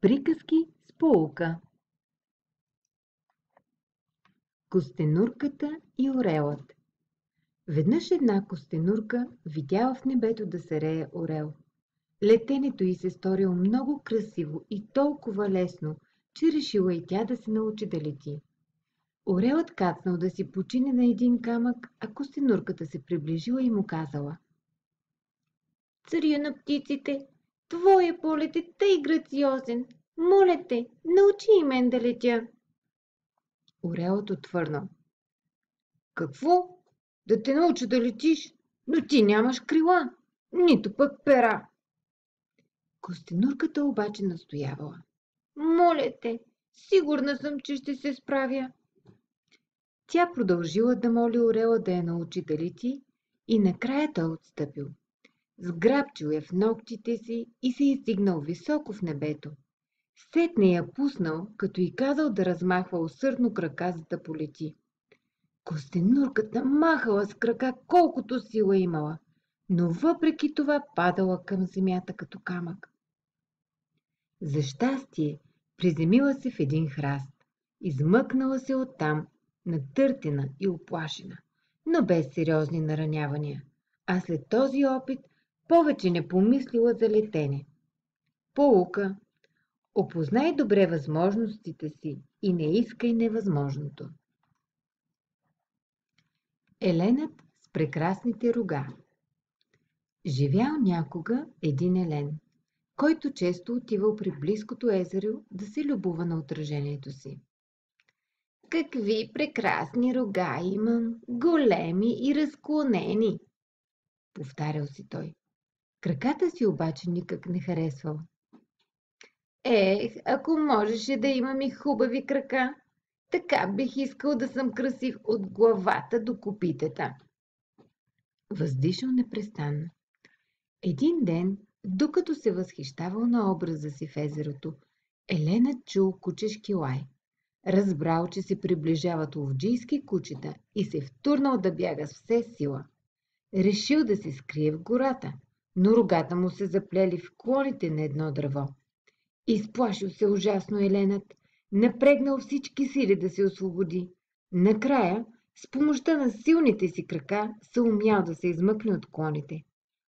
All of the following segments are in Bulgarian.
Приказки с поука. Костенурката и орелът. Веднъж една костенурка видяла в небето да се рее орел. Летенето й се сторило много красиво и толкова лесно, че решила и тя да се научи да лети. Орелът кацнал да си почине на един камък, а костенурката се приближила и му казала: Царю на птиците, твоя полет е тъй грациозен. Моля те, научи и мен да летя. Орелът отвърнал: Какво? Да те науча да летиш? Но ти нямаш крила, нито пък пера. Костенурката обаче настоявала: Моля те, сигурна съм, че ще се справя. Тя продължила да моли орела да я научи да лети и накрая той отстъпил. Сграбчил я в ногтите си и се издигнал високо в небето. Сетне я пуснал, като й казал да размахва усърдно крака, за да полети. Костенурката махала с крака колкото сила имала, но въпреки това падала към земята като камък. За щастие приземила се в един храст, измъкнала се оттам, натъртена и оплашена, но без сериозни наранявания, а след този опит повече не помислила за летене. Поука: опознай добре възможностите си и не искай невъзможното. Еленът с прекрасните рога. Живял някога един елен, който често отивал при близкото езеро да се любува на отражението си. Какви прекрасни рога имам, големи и разклонени, повтарял си той. Краката си обаче никак не харесвал. Ако можеше да имам и хубави крака, така бих искал да съм красив от главата до копитата. Въздишал непрестанно. Един ден, докато се възхищавал на образа си в езерото, еленът чул кучешки лай. Разбрал, че се приближават ловджийски кучета и се втурнал да бяга с все сила. Решил да се скрие в гората, но рогата му се заплели в клоните на едно дърво. Изплашил се ужасно еленът, напрегнал всички сили да се освободи. Накрая, с помощта на силните си крака, съумял да се измъкне от клоните.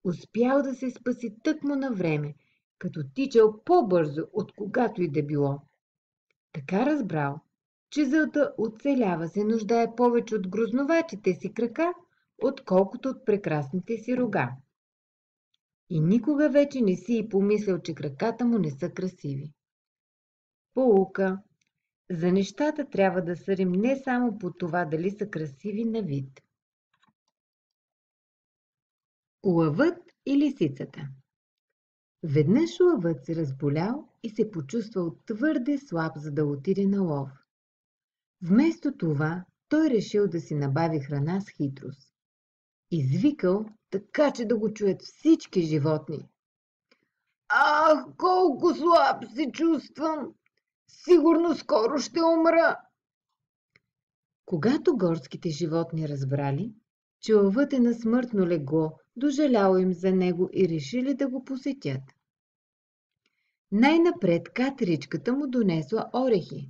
Успял да се спаси тъкмо на време, като тичал по-бързо от когато и да било. Така разбрал, че за да оцелява се нуждае повече от грозноватите си крака, отколкото от прекрасните си рога. И никога вече не си и помислял, че краката му не са красиви. Поука: за нещата трябва да съдим не само по това дали са красиви на вид. Лъвът и лисицата. Веднъж лъвът се разболял и се почувствал твърде слаб, за да отиде на лов. Вместо това, той решил да си набави храна с хитрост. Извикал, така че да го чуят всички животни. Ах, колко слаб се чувствам! Сигурно скоро ще умра! Когато горските животни разбрали, че лъвът е на смъртно легло, дожаляло им за него и решили да го посетят. Най-напред катеричката му донесла орехи.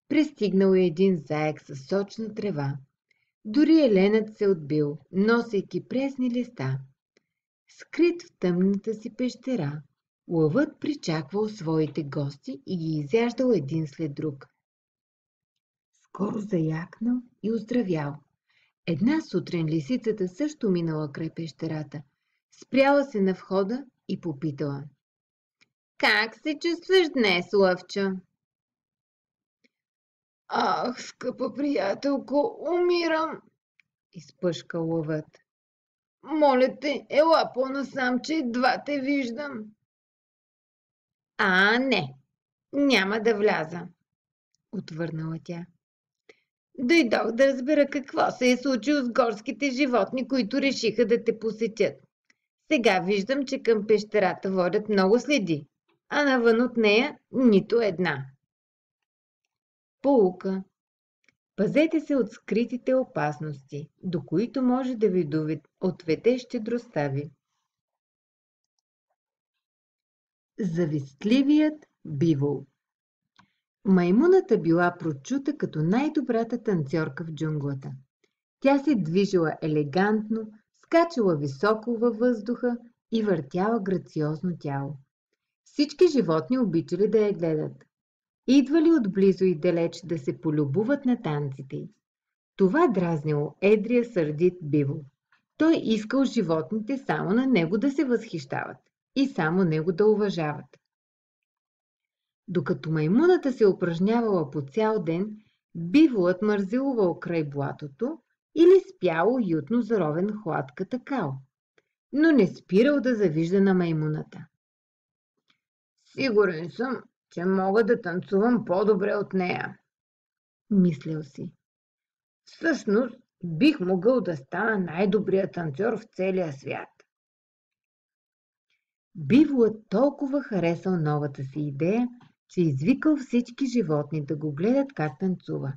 Пристигнал е един заек със сочна трева. Дори еленът се отбил, носейки пресни листа. Скрит в тъмната си пещера, лъвът причаквал своите гости и ги изяждал един след друг. Скоро заякнал и оздравял. Една сутрин лисицата също минала край пещерата. Спряла се на входа и попитала: Как се чувстваш днес, лъвчо? Ах, скъпа приятелко, умирам, изпъшка лъвът. Моля те, ела по-насам, че едва те виждам. Не, няма да вляза, отвърнала тя. Дойдох да разбера какво се е случило с горските животни, които решиха да те посетят. Сега виждам, че към пещерата водят много следи, а навън от нея нито една. Поука: пазете се от скритите опасности, до които може да ви отведе щедростта ви. Завистливият Бивол. Маймуната била прочута като най-добрата танцорка в джунглата. Тя се движила елегантно, скачала високо във въздуха и въртяла грациозно тяло. Всички животни обичали да я гледат. Идвали отблизо и далеч да се полюбуват на танците й. Това дразнило едрия сърдит Бивол. Той искал животните само на него да се възхищават и само него да уважават. Докато маймуната се упражнявала по цял ден, биволът мързелувал край блатото или спял уютно заровен хладката кал, но не спирал да завижда на маймуната. Сигурен съм, че мога да танцувам по-добре от нея, мислял си. Всъщност, бих могъл да стана най-добрият танцор в целия свят. Биволът толкова харесал новата си идея, че извикал всички животни да го гледат как танцува.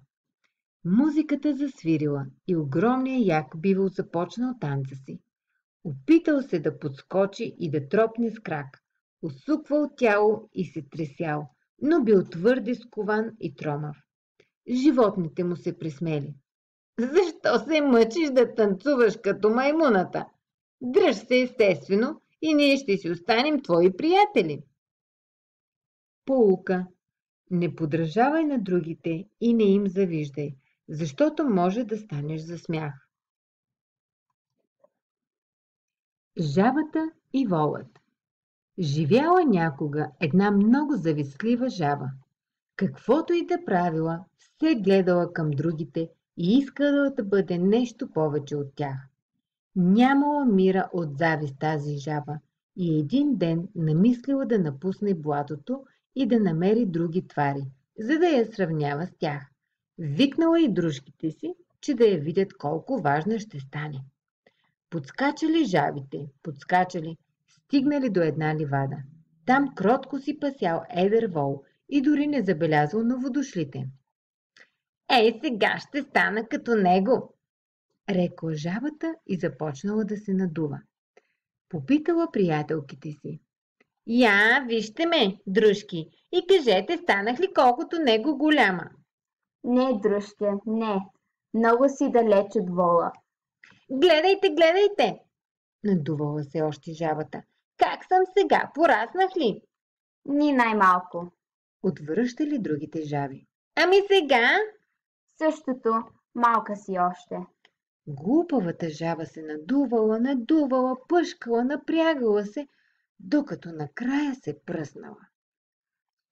Музиката засвирила и огромният як бивол започнал танца си. Опитал се да подскочи и да тропне с крак. Усуквал тяло и се тресял, но бил твърде скован и тромав. Животните му се присмели. Защо се мъчиш да танцуваш като маймуната? Дръж се естествено и ние ще си останем твои приятели. Поука. Не подражавай на другите и не им завиждай, защото може да станеш за смях. Жабата и волът. Живяла някога една много завистлива жаба. Каквото и да правила, се гледала към другите и искала да бъде нещо повече от тях. Нямала мира от завист тази жаба и един ден намислила да напусне блатото и да намери други твари, за да я сравнява с тях. Викнала и дружките си, че да я видят колко важна ще стане. Подскачали жабите, стигнали до една ливада. Там кротко си пасял едър вол и дори не забелязал новодошлите. Ей, сега ще стана като него, рекла жабата и започнала да се надува. Попитала приятелките си. Я, вижте ме, дружки, и кажете, станах ли колкото него голяма? Не, дружке, не. Много си далеч от вола. Гледайте, гледайте! Надувала се още жабата. Как съм сега? Пораснах ли? Ни най-малко. Отвръщали другите жаби. Ами сега? Същото, малка си още. Глупавата жаба се надувала, пъшкала, напрягала се, докато накрая се пръснала.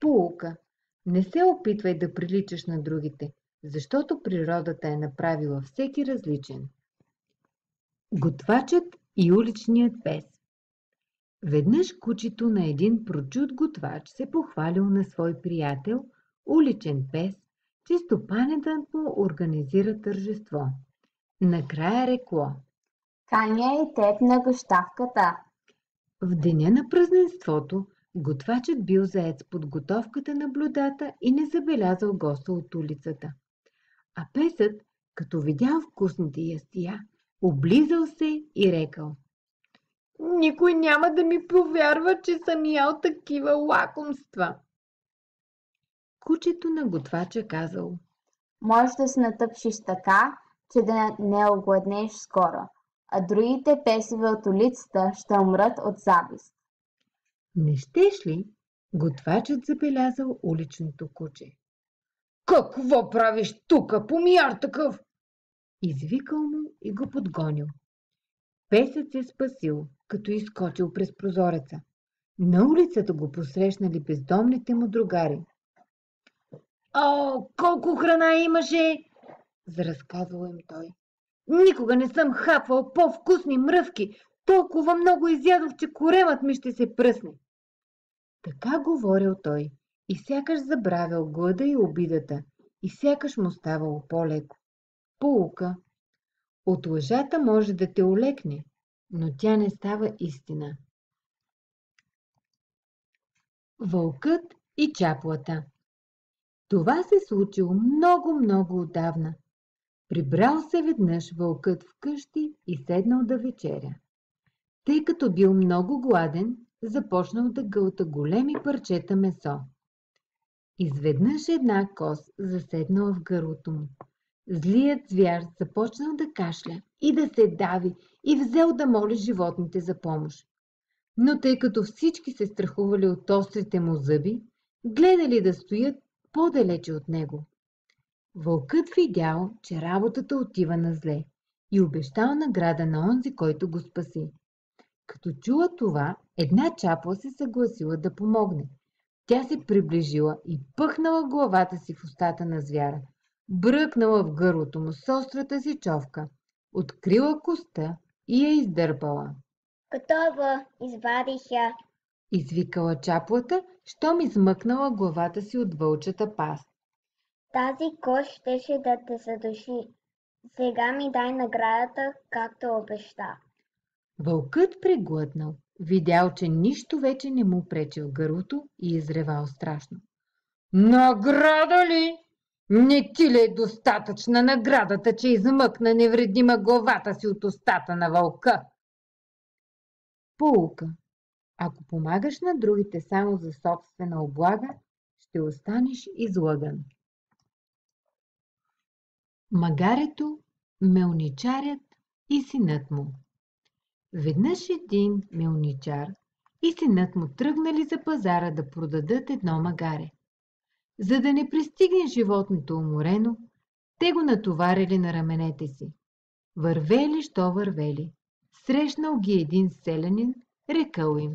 Поука. Не се опитвай да приличаш на другите, защото природата е направила всеки различен. Готвачът и уличният пес. Веднъж кучето на един прочут готвач се похвалил на свой приятел, уличен пес, че стопанинът му организира тържество. Накрая рекло: Каня и теб на гощавката. В деня на празненството готвачът бил зает с подготовката на блюдата и не забелязал госта от улицата. А песът, като видял вкусните ястия, облизал се и рекал: Никой няма да ми повярва, че съм ял такива лакомства. Кучето на готвача казал: Можеш да се натъпшиш така, че да не огладнеш скоро, а другите песове от улицата ще умрат от завист. Не щеш ли? Готвачът забелязал уличното куче. Какво правиш тука, помияр такъв? Извикал му и го подгонил. Песът се спасил, като изскочил през прозореца. На улицата го посрещнали бездомните му другари. О, колко храна имаше! Заразказал им той. Никога не съм хапвал по-вкусни мръвки. Толкова много изядох, че коремът ми ще се пръсне. Така говорил той и сякаш забравял глада и обидата и сякаш му ставало по-леко. Поука. От лъжата може да те олекне, но тя не става истина. Вълкът и чаплата. Това се случило много отдавна. Прибрал се веднъж вълкът вкъщи и седнал да вечеря. Тъй като бил много гладен, започнал да гълта големи парчета месо. Изведнъж една коз заседнала в гърлото му. Злият звяр започнал да кашля и да се дави и взел да моли животните за помощ. Но тъй като всички се страхували от острите му зъби, гледали да стоят по-далече от него. Вълкът видял, че работата отива на зле и обещал награда на онзи, който го спаси. Като чула това, една чапла се съгласила да помогне. Тя се приближила и пъхнала главата си в устата на звяра, бръкнала в гърлото му с острата си човка, открила костта и я издърпала. Готово, извадих я. Извикала чаплата, щом измъкнала главата си от вълчата паст. Тази кост щеше да те задуши. Сега ми дай наградата, както обеща. Вълкът преглътнал, видял, че нищо вече не му пречи в гърлото и изревал страшно. Награда ли? Не ти ли е достатъчна наградата, че измъкна невредима главата си от устата на вълка? Поука. Ако помагаш на другите само за собствена облага, ще останеш излъган. Магарето, мелничарят и синът му. Веднъж един мелничар и синът му тръгнали за пазара да продадат едно магаре. За да не пристигне животното уморено, те го натоварили на раменете си. Вървели, що вървели. Срещнал ги един селянин, рекал им.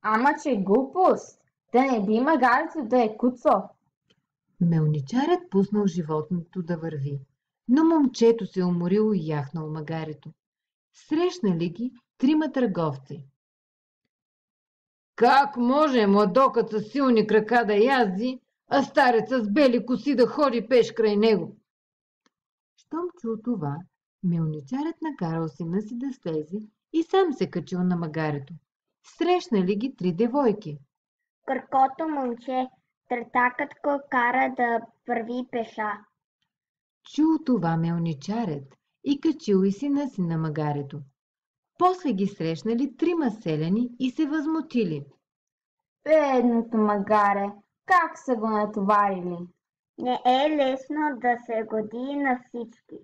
Ама че глупост! Да не би магарето да е куцо. Мелничарят пуснал животното да върви, но момчето се уморило и яхнал магарето. Срещнали ги трима търговци. Как може младокът с силни крака да язди, а старец с бели коси да ходи пеш край него? Щом чул това, мелничарят накарал сина си да слезе и сам се качил на магарето. Срещнали ги три девойки. Горкото момче, търтакът го кара да върви пеша. Чул това мелничарят и качил и сина си на магарето. После ги срещнали трима селяни и се възмутили. Бедното магаре, как са го натоварили? Не е лесно да се годи на всички.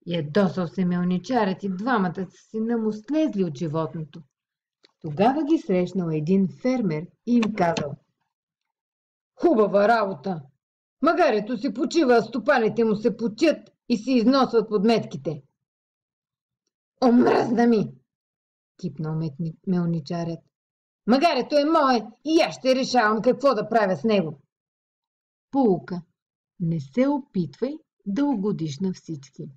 Ядосал се мелничарят и двамата сина му слезли от животното. Тогава ги срещнал един фермер и им казал. Хубава работа! Магарето си почива, а стопаните му се потят и си износват подметките. Омръзна ми! Кипнал мелничарят. Магарето е мое и аз ще решавам какво да правя с него. Поука. Не се опитвай да угодиш на всички.